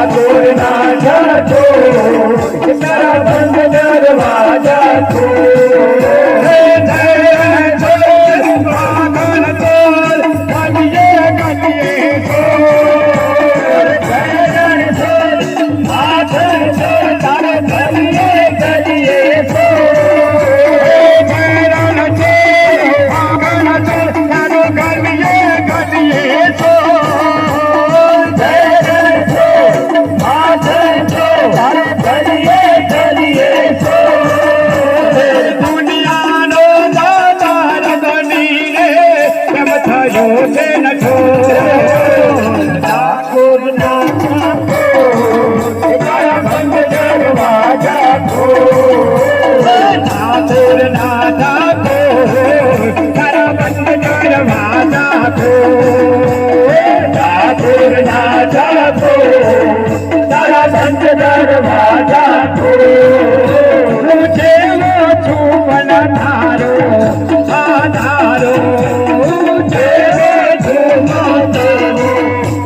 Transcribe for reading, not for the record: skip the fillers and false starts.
ठाकुर राजा को तेरा बंद दरवाजा खोल। दरवाजा को मुझे वो छूपना था।